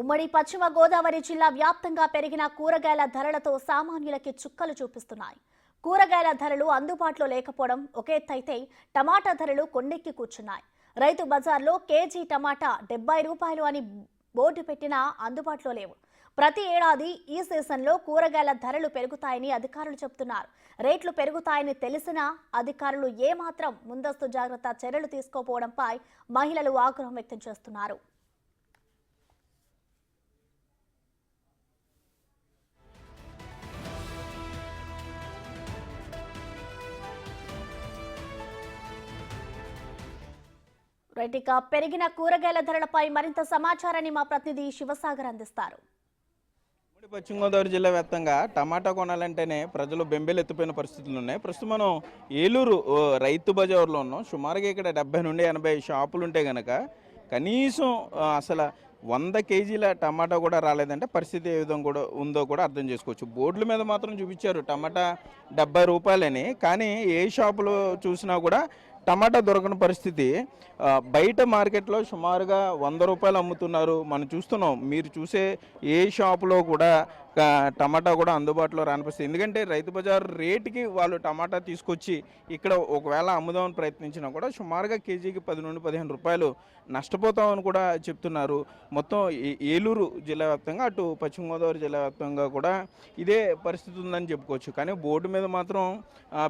ఉమ్మడి పశ్చిమ గోదావరి జిల్లా వ్యాప్తంగా పెరిగిన కూరగాయల ధరలతో సామాన్యులకి చుక్కలు చూపిస్తున్నాయి. కూరగాయల ధరలు అందుబాటులో లేకపోవడం ఒక ఎత్తైతే టమాటా ధరలు కొండెక్కి కూర్చున్నాయి. రైతు బజార్లో కేజీ టమాటా 70 రూపాయలు అని బోర్డు పెట్టినా అందుబాటులో లేవు. ప్రతి ఏడాది ఈ సీజన్లో కూరగాయల ధరలు పెరుగుతాయని అధికారులు చెబుతున్నారు. రేట్లు పెరుగుతాయని తెలిసినా అధికారులు ఏమాత్రం ముందస్తు జాగ్రత్త చర్యలు తీసుకోకపోవడంపై మహిళలు ఆగ్రహం వ్యక్తం చేస్తున్నారు. రైటిక పెరిగిన కూరగాయల ధరలపై మరింత సమాచారాన్ని మా ప్రతినిధి శివసాగర్ అందిస్తారు. పశ్చిమ గోదావరి జిల్లా వ్యాప్తంగా టమాటా కొనాలంటేనే ప్రజలు బెంబేలెత్తిపోయిన పరిస్థితులు ఉన్నాయి. ప్రస్తుతం మనం ఏలూరు రైతు బజార్లో ఉన్నాం. సుమారుగా ఇక్కడ 70 నుండి 80 షాపులు ఉంటే కనుక కనీసం అసలు 100 కేజీల టమాటా కూడా రాలేదంటే పరిస్థితి ఏ విధంగా కూడా ఉందో కూడా అర్థం చేసుకోవచ్చు. బోర్డుల మీద మాత్రం చూపించారు టమాటా 70 రూపాయలని, కానీ ఏ షాపులో చూసినా కూడా టమాటా దొరకని పరిస్థితి. బయట మార్కెట్లో సుమారుగా 100 రూపాయలు అమ్ముతున్నారు. మనం చూస్తున్నాం, మీరు చూసే ఏ షాపులో కూడా టమాటా కూడా అందుబాటులో రాని పరిస్థితి. ఎందుకంటే రైతు బజార్ రేటుకి వాళ్ళు టమాటా తీసుకొచ్చి ఇక్కడ ఒకవేళ అమ్ముదామని ప్రయత్నించినా కూడా సుమారుగా కేజీకి 10 నుండి 15 రూపాయలు నష్టపోతామని కూడా చెప్తున్నారు. మొత్తం ఏలూరు జిల్లా వ్యాప్తంగా అటు పశ్చిమ గోదావరి జిల్లా వ్యాప్తంగా కూడా ఇదే పరిస్థితి ఉందని చెప్పుకోవచ్చు. కానీ బోర్డు మీద మాత్రం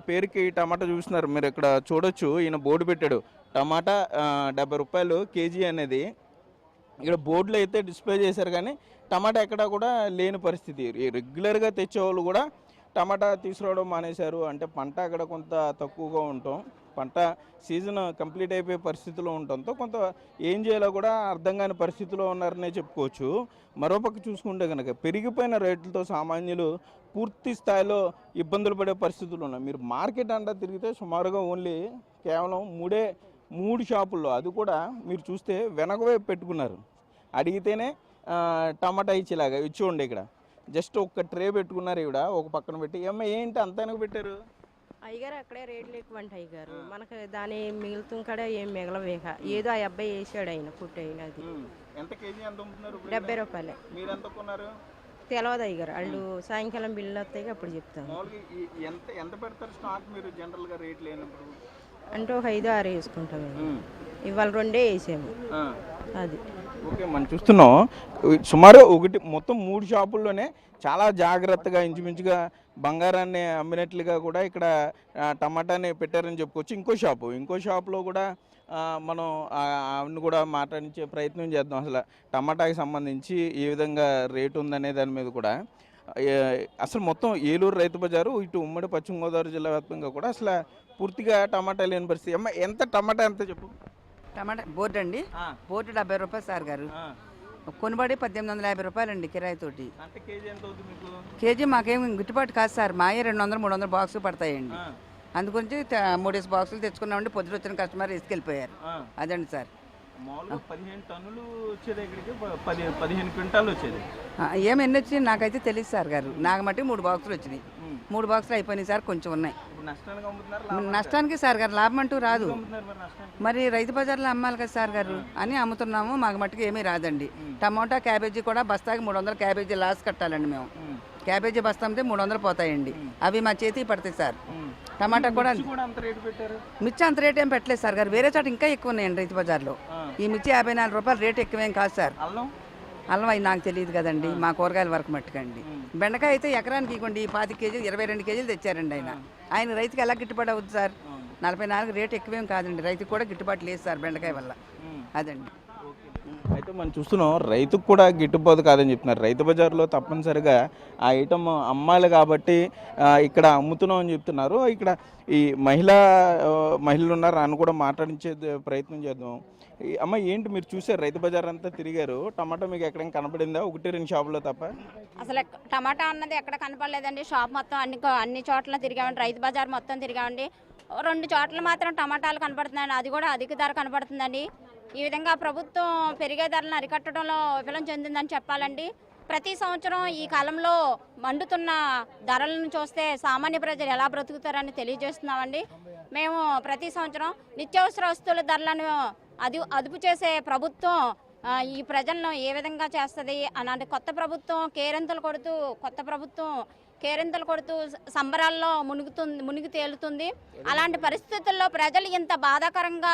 పేరుకి టమాటా చూస్తున్నారు. మీరు ఇక్కడ చూడొచ్చు, ఈయన బోర్డు పెట్టాడు టమాటా 70 రూపాయలు కేజీ అనేది. ఇక్కడ బోర్డులో అయితే డిస్ప్లే చేశారు, కానీ టమాటా ఎక్కడా కూడా లేని పరిస్థితి. రెగ్యులర్గా తెచ్చేవాళ్ళు కూడా టమాటా తీసుకురావడం మానేశారు. అంటే పంట అక్కడ కొంత తక్కువగా ఉండటం, పంట సీజన్ కంప్లీట్ అయిపోయే పరిస్థితిలో ఉండటంతో కొంత ఏం చేయాలో కూడా అర్థం కాని పరిస్థితిలో ఉన్నారనే చెప్పుకోవచ్చు. మరోపక్క చూసుకుంటే కనుక పెరిగిపోయిన రేట్లతో సామాన్యులు పూర్తి స్థాయిలో ఇబ్బందులు పడే పరిస్థితులు ఉన్నాయి. మీరు మార్కెట్ అంతా తిరిగితే సుమారుగా ఓన్లీ కేవలం 3 షాపుల్లో, అది కూడా మీరు చూస్తే వెనకవైపు పెట్టుకున్నారు. అడిగితేనే టమాటా ఇచ్చేలాగా ఇచ్చి ఇక్కడ జస్ట్ ఒక ట్రే పెట్టుకున్నారు. ఇక్కడ ఒక పక్కన పెట్టి ఏంటి అంత వెనక పెట్టారు? అయ్యగారు అక్కడే రేట్లు ఎక్కువ అంటే అయ్యగారు మనకు దాని మిగులుతుం కూడా ఏం మిగలవేక ఏదో ఆ అబ్బాయి వేసాడు ఆయన పుట్టి అయిన. అది ఎంత కేజీ ఎంత అమ్ముతున్నారు? 70 రూపాయలే. మీరు ఎంత కొన్నారు? తెలియదు అయ్యగారు, వాళ్ళు సాయంకాలం బిల్లు వస్తాయి అప్పుడు చెప్తాను. ఎంత పెడతారు స్టాక్ మీరు జనరల్గా రేట్ లేనప్పుడు? అంటే ఒక 5-6 వేసుకుంటాం. ఇవాళ 2 వేసాము. అది ఓకే, మనం చూస్తున్నాం సుమారు మొత్తం 3 షాపుల్లోనే చాలా జాగ్రత్తగా ఇంచుమించుగా బంగారాన్ని అమ్మినట్లుగా కూడా ఇక్కడ టమాటాని పెట్టారని చెప్పుకోవచ్చు. ఇంకో షాపులో కూడా మనం అవన్నీ కూడా మాట్లాడించే ప్రయత్నం చేద్దాం. అసలు టమాటాకి సంబంధించి ఏ విధంగా రేటు ఉందనే దాని మీద కూడా. అసలు మొత్తం ఏలూరు రైతు బజారు ఇటు ఉమ్మడి పశ్చిమ గోదావరి జిల్లా వ్యాప్తంగా కూడా అసలు పూర్తిగా టమాటా లేని పరిస్థితి. ఎంత టమాటా ఎంత చెప్పు? టమాటా బోర్డు అండి, బోర్డు 70 రూపాయలు సార్ గారు. కొనుబడి 1850 రూపాయలు అండి కిరాయితోటి. కేజీ మాకేం గిట్టుబాటు కాదు సార్. మాయే 200-300 బాక్సులు పడతాయండి. అందుగురించి 3 బాక్సులు తెచ్చుకున్నామండి. పొద్దున వచ్చిన కస్టమర్ తీసుకెళ్ళిపోయారు. అదండి సార్. 15 టన్నులు వచ్చేది, ఇక్కడికి 15 క్వింటాలు వచ్చేది. ఎన్ని వచ్చినాయి నాకైతే తెలియదు సార్ గారు. నాకు మట్టి 3 బాక్సులు వచ్చినాయి. 3 బాక్సులు అయిపోయినాయి సార్, కొంచెం ఉన్నాయి. నష్టానికి సార్ గారు, లాభం అంటూ రాదు. మరి రైతు బజార్లో అమ్మాలి కదా సార్ గారు అని అమ్ముతున్నాము. మాకు మట్టుకు ఏమీ రాదండి. టమాటా క్యాబేజీ కూడా బస్తాకి 300 క్యాబేజీ లాస్ కట్టాలండి మేము. క్యాబేజీ బస్తా అమ్మితే 300 పోతాయండి. అవి మా చేతికి పడతాయి సార్. టమాటా కూడా మిర్చి అంత రేట్ ఏం పెట్టలేదు సార్ గారు. వేరే చోట ఇంకా ఎక్కువ ఉన్నాయండి రైతు బజార్లో. ఈ మిర్చి 54 రూపాయలు రేట్ ఎక్కువేం కాదు సార్. అల్లం అవి నాకు తెలియదు కదండి, మా కూరగాయల వరకు మట్టుకండి. బెండకాయ అయితే ఎకరానికి ఇవ్వండి 25 కేజీలు 22 కేజీలు తెచ్చారండి ఆయన రైతుకి ఎలా గిట్టుబాటు అవుతుంది సార్? 44 రేట్ ఎక్కువేం కాదండి. రైతుకు కూడా గిట్టుబాటు లేదు సార్ బెండకాయ వల్ల. అదండి. అయితే మనం చూస్తున్నాం, రైతుకు కూడా గిట్టుబాటు కాదని చెప్తున్నారు. రైతు బజార్లో తప్పనిసరిగా ఆ ఐటమ్ అమ్మాలి కాబట్టి ఇక్కడ అమ్ముతున్నాం అని చెప్తున్నారు. ఇక్కడ ఈ మహిళలు ఉన్నారు, అని కూడా మాట్లాడించే ప్రయత్నం చేద్దాం. అమ్మ, ఏంటి మీరు చూసారు రైతు బజార్ అంతా తిరిగారు, టమాటా మీకు ఎక్కడైనా కనపడిందా? 1-2 షాపులో తప్ప అసలు టమాటా అన్నది ఎక్కడ కనపడలేదండి. షాప్ మొత్తం అన్ని చోట్ల తిరిగామండి. రైతు బజార్ మొత్తం తిరిగామండి. 2 చోట్ల మాత్రం టమాటాలు కనపడుతున్నాయండి. అది కూడా అధిక ధర కనపడుతుందండి. ఈ విధంగా ప్రభుత్వం పెరిగే ధరలను అరికట్టడంలో విఫలం చెందిందని చెప్పాలండి. ప్రతి సంవత్సరం ఈ కాలంలో మండుతున్న ధరలను చూస్తే సామాన్య ప్రజలు ఎలా బ్రతుకుతారని తెలియజేస్తున్నామండి. మేము ప్రతి సంవత్సరం నిత్యావసర వస్తువుల ధరలను అదుపు చేసే ప్రభుత్వం ఈ ప్రజలను ఏ విధంగా చేస్తుంది అలాంటి కొత్త ప్రభుత్వం కేరింతలు కొడుతూ సంబరాల్లో మునిగి తేలుతుంది. అలాంటి పరిస్థితుల్లో ప్రజలు ఇంత బాధాకరంగా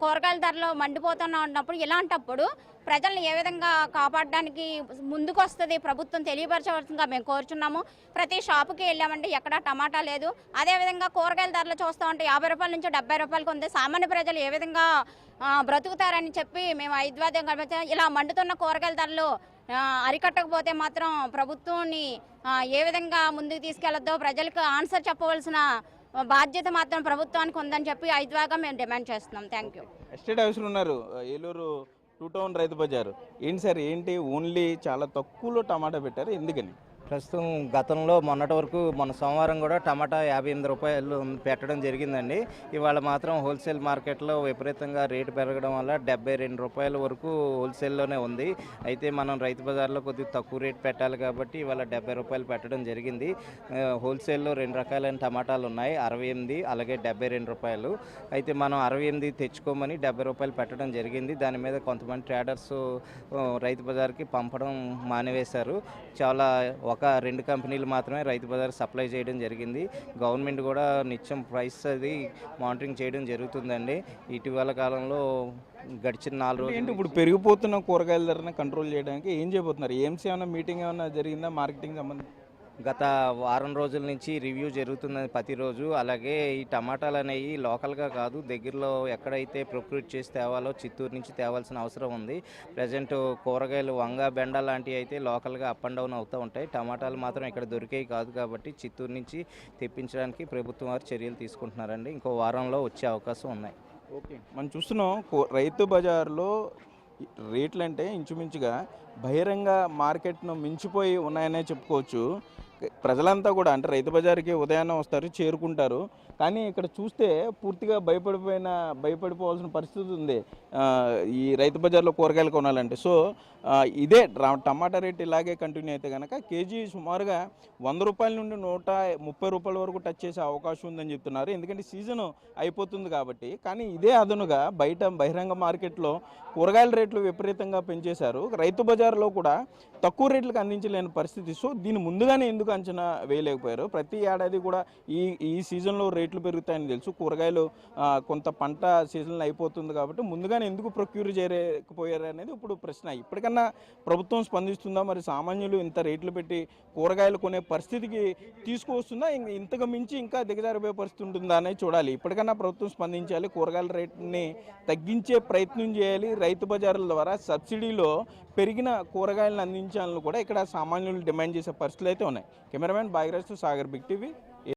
కూరగాయల ధరలు మండిపోతున్నప్పుడు ఇలాంటప్పుడు ప్రజల్ని ఏ విధంగా కాపాడడానికి ముందుకు వస్తుంది ప్రభుత్వం తెలియపరచవలసిందిగా మేము కోరుచున్నాము. ప్రతి షాపుకి వెళ్ళామంటే ఎక్కడా టమాటా లేదు. అదేవిధంగా కూరగాయల ధరలు చూస్తూ ఉంటే 50 రూపాయల నుంచి 70 రూపాయలకు ఉంది. సామాన్య ప్రజలు ఏ విధంగా బ్రతుకుతారని చెప్పి మేము ఐద్వాద్యం కలిపి ఇలా మండుతున్న కూరగాయల ధరలు అరికట్టకపోతే మాత్రం ప్రభుత్వాన్ని ఏ విధంగా ముందుకు తీసుకెళ్లొద్దో ప్రజలకు ఆన్సర్ చెప్పవలసిన బాధ్యత మాత్రం ప్రభుత్వానికి ఉందని చెప్పి ఐద్వాగా మేము డిమాండ్ చేస్తున్నాం. Thank you. ఎస్టేట్ హౌస్లు ఉన్నారు ఏలూరు 2 టౌన్ రైతు బజారు ఏంటి సార్, ఏంటి ఓన్లీ చాలా తక్కువలో టమాటా పెట్టారు, ఎందుకని? ప్రస్తుతం గతంలో మొన్నటి వరకు మొన్న సోమవారం కూడా టమాటా 58 రూపాయలు పెట్టడం జరిగిందండి. ఇవాళ మాత్రం హోల్సేల్ మార్కెట్లో విపరీతంగా రేటు పెరగడం వల్ల 72 రూపాయల వరకు హోల్సేల్లోనే ఉంది. అయితే మనం రైతు బజార్లో కొద్దిగా తక్కువ రేటు పెట్టాలి కాబట్టి ఇవాళ 70 రూపాయలు పెట్టడం జరిగింది. హోల్సేల్లో 2 రకాలైన టమాటాలు ఉన్నాయి, 68 అలాగే 72 రూపాయలు. అయితే మనం 68 తెచ్చుకోమని 70 రూపాయలు పెట్టడం జరిగింది. దాని మీద కొంతమంది ట్రేడర్స్ రైతు బజార్కి పంపడం మానివేశారు. చాలా 1-2 కంపెనీలు మాత్రమే రైతు బజార్ సప్లై చేయడం జరిగింది. గవర్నమెంట్ కూడా నిత్యం ప్రైస్ అది మానిటరింగ్ చేయడం జరుగుతుందండి. ఇటీవల కాలంలో గడిచిన 4 రోజులు ఏంటి ఇప్పుడు పెరిగిపోతున్న కూరగాయల ధరని కంట్రోల్ చేయడానికి ఏం చేయబోతున్నారు? ఏఎంసీ ఏమైనా మీటింగ్ ఏమైనా జరిగిందా మార్కెటింగ్ సంబంధించి? గత వారం రోజుల నుంచి రివ్యూ జరుగుతుంది ప్రతిరోజు. అలాగే ఈ టమాటాలు అనేవి లోకల్గా కాదు, దగ్గరలో ఎక్కడైతే ప్రొక్యూర్ చేసి తేవాలో చిత్తూరు నుంచి తేవాల్సిన అవసరం ఉంది. ప్రజెంట్ కూరగాయలు వంగ బెండ లాంటివి అయితే లోకల్గా అప్ అండ్ డౌన్ అవుతూ ఉంటాయి. టమాటాలు మాత్రం ఇక్కడ దొరికేవి కాదు కాబట్టి చిత్తూరు నుంచి తెప్పించడానికి ప్రభుత్వం వారు చర్యలు తీసుకుంటున్నారండి. ఇంకో వారంలో వచ్చే అవకాశం ఉన్నాయి. ఓకే, మనం చూస్తున్నాం రైతు బజార్లో రేట్లు అంటే ఇంచుమించుగా బహిరంగ మార్కెట్ను మించిపోయి ఉన్నాయనే చెప్పుకోవచ్చు. ప్రజలంతా కూడా అంటే రైతు బజార్కి ఉదయాన్నే వస్తారు, చేరుకుంటారు. కానీ ఇక్కడ చూస్తే పూర్తిగా భయపడిపోవాల్సిన పరిస్థితి ఉంది ఈ రైతు బజార్లో కూరగాయలు కొనాలంటే. సో ఇదే టమాటా రేట్ ఇలాగే కంటిన్యూ అయితే కనుక కేజీ సుమారుగా 100 రూపాయల నుండి 130 రూపాయల వరకు టచ్ చేసే అవకాశం ఉందని చెప్తున్నారు. ఎందుకంటే సీజన్ అయిపోతుంది కాబట్టి. కానీ ఇదే అదనుగా బహిరంగ మార్కెట్లో కూరగాయల రేట్లు విపరీతంగా పెంచేశారు. రైతు బజార్లో కూడా తక్కువ రేట్లకు అందించలేని పరిస్థితి. సో దీన్ని ముందుగానే ఎందుకు అంచనా వేయలేకపోయారు? ప్రతి ఏడాది కూడా ఈ సీజన్లో రేట్లు పెరుగుతాయని తెలుసు. కూరగాయలు కొంత పంట సీజన్లో అయిపోతుంది కాబట్టి ముందుగానే ఎందుకు ప్రొక్యూర్ చేయలేకపోయారు అనేది ఇప్పుడు ప్రశ్న. ఇప్పటికన్నా ప్రభుత్వం స్పందిస్తుందా? మరి సామాన్యులు ఇంత రేట్లు పెట్టి కూరగాయలు కొనే పరిస్థితికి తీసుకువస్తుందా? ఇంతకు మించి ఇంకా దిగజారిపోయే పరిస్థితి ఉంటుందా అనేది చూడాలి. ఇప్పటికన్నా ప్రభుత్వం స్పందించాలి, కూరగాయల రేట్ని తగ్గించే ప్రయత్నం చేయాలి. రైతు బజార్ల ద్వారా సబ్సిడీలో పెరిగిన కూరగాయలను అందించాలని కూడా ఇక్కడ సామాన్యులు డిమాండ్ చేసే పరిస్థితులు అయితే ఉన్నాయి. Cameraman Bhagyaraj Sagar, big TV.